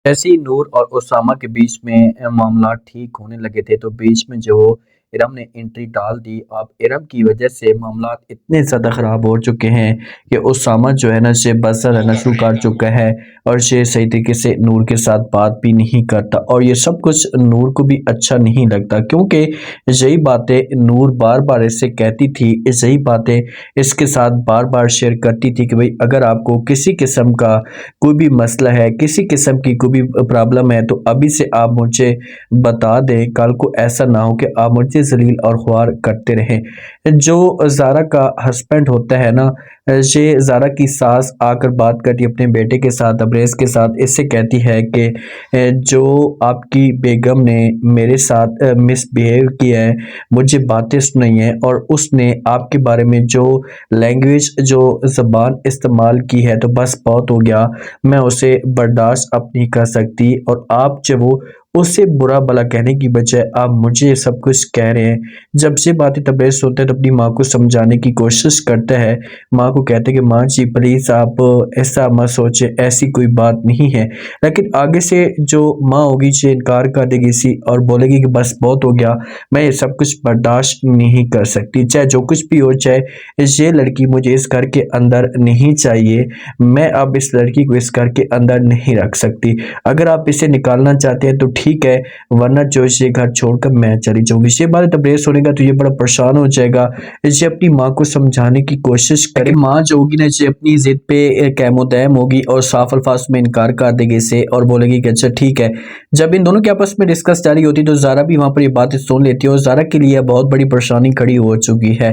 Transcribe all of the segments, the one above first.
جیسے ہی نور اور اسامہ کے بیچ میں معاملات ٹھیک ہونے لگے تھے تو بیچ میں جو ارم نے انٹری ڈال دی۔ اب ارم کی وجہ سے معاملات اتنے زیادہ خراب ہو چکے ہیں کہ اسامہ جو ہے نا سے بس رہنا شروع کر چکا ہے اور یہ صحیح طریقے سے نور کے ساتھ بات بھی نہیں کرتا، اور یہ سب کچھ نور کو بھی اچھا نہیں لگتا، کیونکہ یہی باتیں نور بار بار اس سے کہتی تھی، یہی باتیں اس کے ساتھ بار بار شیئر کرتی تھی کہ بھئی اگر آپ کو کسی قسم کا کوئی بھی مسئلہ ہے، کسی قسم کی کوئی بھی پرابلم ہے تو ابھی سے آپ مجھے بتا دیں، کل کو ایسا نہ ہو کہ آپ مجھے ذلیل اور خوار کرتے رہیں۔ جو زارا کا ہسبینڈ ہوتا ہے نا، یہ زارا کی ساس آ کر بات کرتی اپنے بیٹے کے ساتھ، ابریز کے ساتھ، اس سے کہتی ہے کہ جو آپ کی بیگم نے میرے ساتھ مس بیہیو کیا ہے، مجھے باتیں سنائی ہیں، اور اس نے آپ کے بارے میں جو لینگویج، جو زبان استعمال کی ہے، تو بس بہت ہو گیا، میں اسے برداشت اب نہیں کر سکتی، اور آپ جو وہ اس سے برا بلا کہنے کی بجائے آپ مجھے سب کچھ کہہ رہے ہیں۔ جب سے باتیں تبریز ہوتا ہے تو اپنی ماں کو سمجھانے کی کوشش کرتا ہے، ماں کو کہتے ہیں کہ ماں جی پلیز آپ ایسا مت سوچے، ایسی کوئی بات نہیں ہے، لیکن آگے سے جو ماں ہوگی جو انکار کر دے گی سی اور بولے گی کہ بس بہت ہو گیا، میں یہ سب کچھ برداشت نہیں کر سکتی، چاہے جو کچھ بھی ہو جائے، یہ لڑکی مجھے اس گھر کے اندر نہیں چاہیے، میں اب اس لڑکی کو اس گھر کے اندر نہیں رکھ سکتی، اگر آپ اسے نکالنا چاہتے ہیں تو ٹھیک ہے، ورنہ جو یہ گھر چھوڑ کر میں چلی جاؤں گی۔ یہ بات تبریز ہونے گا تو یہ بڑا پریشان ہو جائے گا، یہ اپنی ماں کو سمجھانے کی کوشش کرے، ماں جو ہوگی نا یہ اپنی ضد پہ قائم و دائم ہوگی اور صاف الفاظ میں انکار کر دے گی اسے، اور بولے گی کہ اچھا ٹھیک ہے۔ جب ان دونوں کے آپس میں ڈسکس جاری ہوتی تو زارا بھی وہاں پر یہ باتیں سن لیتی ہے، اور زارا کے لیے بہت بڑی پریشانی کھڑی ہو چکی ہے۔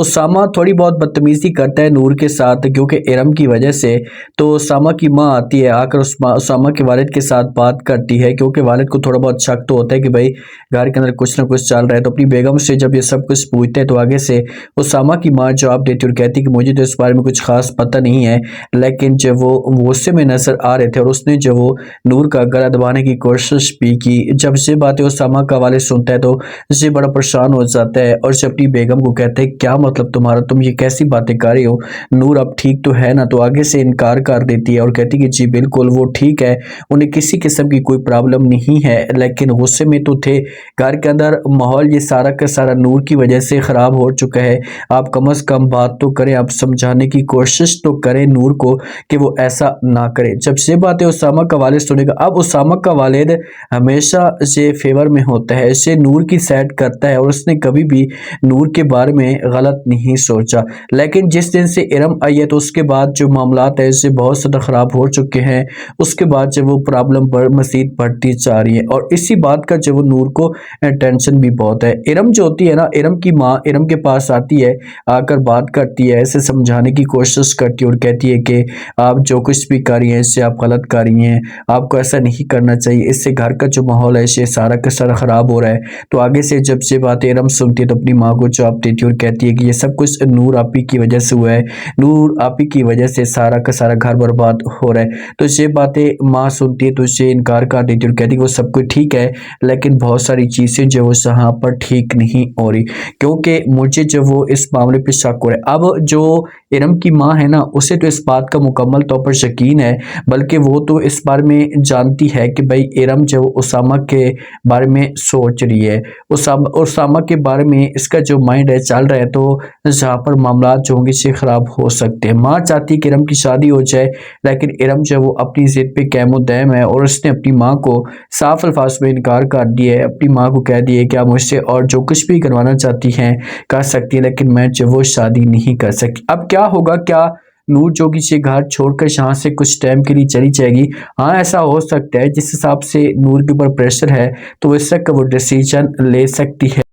اسامہ تھوڑی بہت بدتمیزی کرتا ہے نور کے ساتھ کیونکہ ارم کی وجہ سے، تو اسامہ کی ماں آتی ہے، آ کر اسامہ کے والد کے ساتھ بات کرتی ہے، کیونکہ والد کو تھوڑا بہت شک تو ہوتا ہے کہ بھائی گھر کے اندر کچھ نہ کچھ چل رہا ہے، تو اپنی بیگم سے جب یہ سب کچھ پوچھتے ہیں تو آگے سے اسامہ کی ماں جواب دیتی اور کہتی کہ مجھے تو اس بارے میں کچھ خاص پتہ نہیں ہے، لیکن جب وہ غصے میں نظر آ رہے تھے اور اس نے جو وہ نور کا گلا دبانے کی کوشش بھی کی، جب یہ باتیں اسامہ کا والد سنتا ہے تو یہ بڑا پریشان ہو جاتا ہے، اور اپنی بیگم کو کہتے ہیں کیا مطلب تمہارا، تم یہ کیسی باتیں کر رہے ہو، نور اب ٹھیک تو ہے نا، تو آگے سے انکار کر دیتی ہے اور کہتی کہ جی بالکل وہ ٹھیک ہے، انہیں کسی قسم کی کوئی پرابلم نہیں ہے، لیکن غصے میں تو تھے، گھر کے اندر ماحول یہ سارا کا سارا نور کی وجہ سے خراب ہو چکا ہے، آپ کم از کم بات تو کریں، آپ سمجھانے کی کوشش تو کریں نور کو کہ وہ ایسا نہ کرے۔ جب یہ باتیں اسامہ کا والد سنے گا، اب اسامہ کا والد ہمیشہ یہ فیور میں ہوتا ہے، اسے نور کی سائڈ کرتا ہے، اور اس نے کبھی بھی نور کے بارے میں غلط نہیں سوچا، لیکن جس دن سے ارم آئی ہے تو اس کے بعد جو معاملات ہیں اسے بہت زیادہ خراب ہو چکے ہیں، اس کے بعد جب وہ پرابلم مزید بڑھتی جا رہی ہے، اور اسی بات کا جو وہ نور کو ٹینشن بھی بہت ہے۔ ارم جو ہوتی ہے نا، ارم کی ماں ارم کے پاس آتی ہے، آ کر بات کرتی ہے، اسے سمجھانے کی کوشش کرتی ہے اور کہتی ہے کہ آپ جو کچھ بھی کر رہی ہیں اس سے آپ غلط کر رہی ہیں، آپ کو ایسا نہیں کرنا چاہیے، اس سے گھر کا جو ماحول ہے یہ سارا کا سارا خراب ہو رہا ہے۔ تو آگے سے جب یہ باتیں ارم سنتی ہے تو اپنی ماں کو جواب دیتی ہے اور کہتی ہے کہ یہ سب کچھ نور آپی کی وجہ سے ہوا ہے، نور آپی کی وجہ سے سارا کا سارا گھر برباد ہو رہا ہے۔ تو یہ باتیں ماں سنتی ہے تو اسے انکار کر دیتی ہے اور کہتی ہے کہ وہ سب کچھ ٹھیک ہے، لیکن بہت ساری چیزیں جو وہ یہاں پر ٹھیک نہیں ہو رہی، کیونکہ مجھے جو وہ اس معاملے پہ شک ہو رہا ہے۔ اب جو ارم کی ماں ہے نا، اسے تو اس بات کا مکمل طور پر یقین ہے، بلکہ وہ تو اس بارے میں جانتی ہے کہ بھائی ارم جو اسامہ کے بارے میں سوچ رہی ہے، اسامہ کے بارے میں اس کا جو مائنڈ ہے چل رہا ہے، تو جہاں پر معاملات جو ہوں گے سے خراب ہو سکتے ہیں۔ ماں چاہتی ہے کہ ارم کی شادی ہو جائے، لیکن ارم جو وہ اپنی ضد پہ قائم و دائم ہے، اور اس نے اپنی ماں کو صاف الفاظ میں انکار کر دیا ہے، اپنی ماں کو کہہ دیا ہے کہ آپ مجھ سے اور جو کچھ بھی کروانا چاہتی ہیں کر سکتی ہیں، لیکن میں جو وہ شادی نہیں کر سکتی۔ اب کیا ہوگا، کیا نور جو کہ یہ گھر چھوڑ کر یہاں سے کچھ ٹائم کے لیے چلی جائے گی؟ ہاں ایسا ہو سکتا ہے، جس حساب سے نور کے اوپر پریشر ہے تو اس وقت وہ ڈیسیجن لے سکتی ہے۔